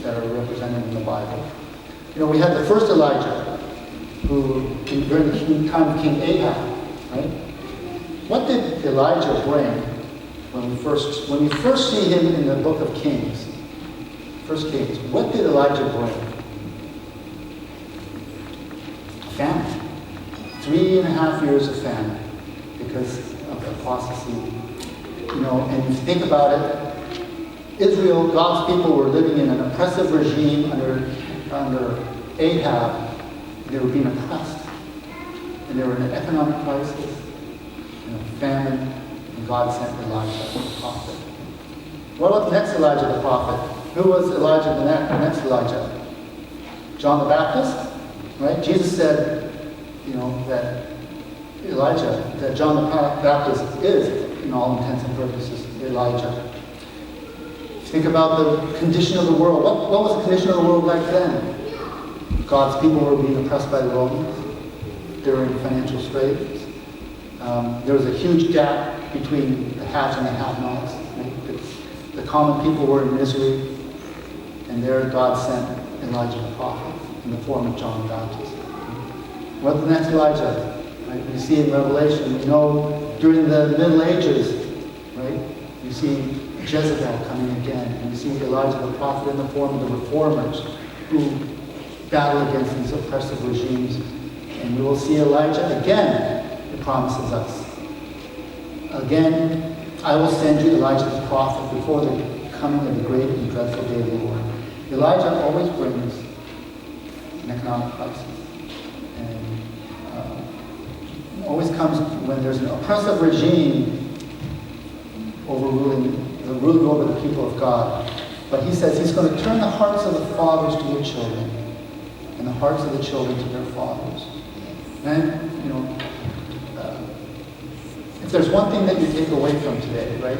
that are represented in the Bible. We had the first Elijah, who during the time of King Ahab, right? What did Elijah bring when we first see him in the book of Kings? First Kings. What did Elijah bring? Famine. 3.5 years of famine because of apostasy. And you think about it, Israel, God's people, were living in an oppressive regime under Ahab. They were being oppressed. And they were in an economic crisis, famine, and God sent Elijah the prophet. What about the next Elijah the prophet? Who was Elijah, the next Elijah? John the Baptist, right? Jesus said, that John the Baptist is, in all intents and purposes, Elijah. Think about the condition of the world. What was the condition of the world back then? God's people were being oppressed by the Romans. They were in financial straits. There was a huge gap between the haves and the have-nots. Right? The common people were in misery. And there God sent Elijah the prophet in the form of John the Baptist. What's the next Elijah? Right? You see in Revelation, during the Middle Ages, right? You see Jezebel coming again. And you see Elijah the prophet in the form of the reformers who battle against these oppressive regimes. And we will see Elijah again, it promises us. Again, I will send you Elijah the prophet before the coming of the great and dreadful day of the Lord. Elijah always brings an economic crisis. And always comes when there's an oppressive regime ruling over the people of God. But he says he's going to turn the hearts of the fathers to their children and the hearts of the children to their fathers. And, if there's one thing that you take away from today, right?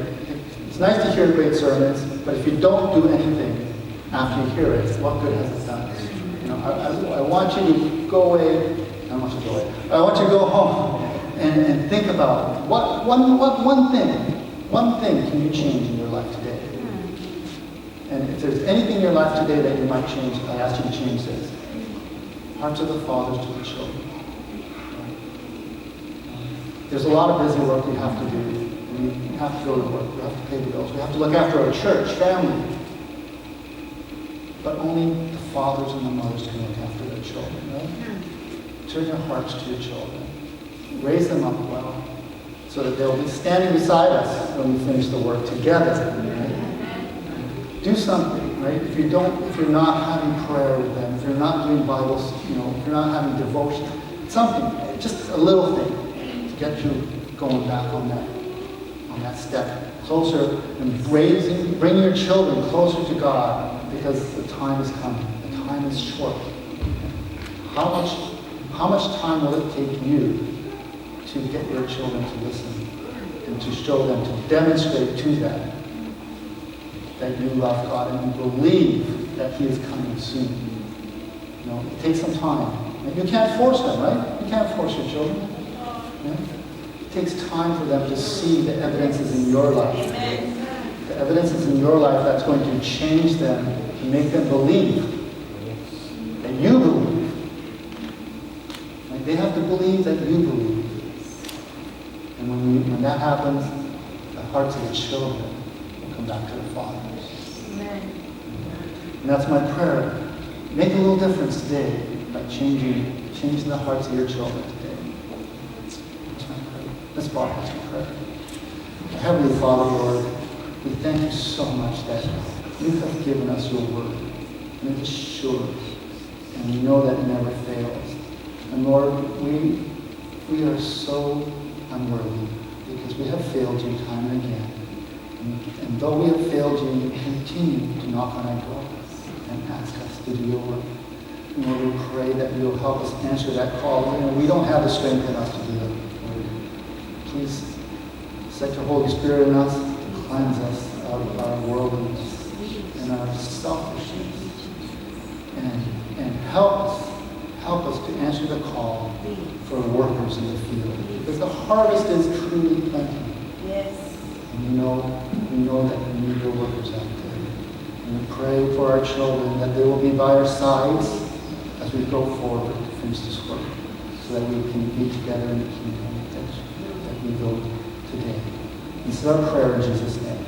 It's nice to hear great sermons, but if you don't do anything after you hear it, what good has it done? I want you to go away. I don't want you to go away. I want you to go home and think about one thing can you change in your life today? And if there's anything in your life today that you might change, I ask you to change this. Hearts of the fathers to the children. There's a lot of busy work we have to do. We have to go to work. We have to pay the bills. We have to look after our church, family. But only the fathers and the mothers can look after their children, right? Turn your hearts to your children. Raise them up well, so that they'll be standing beside us when we finish the work together. Right? Do something, right? If you're not having prayer with them, if you're not doing Bibles, if you're not having devotion, something, just a little thing to get you going back on that step closer and bring your children closer to God, because the time is coming. The time is short. How much time will it take you to get your children to listen and to show them, to demonstrate to them that you love God and you believe that He is coming soon? It takes some time. And you can't force them, right? You can't force your children. Yeah? It takes time for them to see the evidences in your life. The evidences in your life that's going to change them, to make them believe that you believe. Like they have to believe that you believe. And when that happens, the hearts of the children will come back to their fathers. Amen. And that's my prayer. Make a little difference today by changing the hearts of your children today. That's my prayer. Let's bow our heads in prayer. Heavenly Father, Lord, we thank you so much that you have given us your word, and it is sure, and we know that it never fails. And Lord, we are so unworthy because we have failed you time and again. And though we have failed you, you continue to knock on our door and ask us to do your work. And Lord, we pray that you will help us answer that call. We don't have the strength in us to do it, Lord. Please set your Holy Spirit in us to cleanse us of our worldliness and our selfishness. And help us to answer the call for workers in the field. Because the harvest is truly plenty. Yes. And we know that we need your workers out there. And we pray for our children that they will be by our sides as we go forward to finish this work, so that we can be together in the kingdom that we go today. This is our prayer in Jesus' name.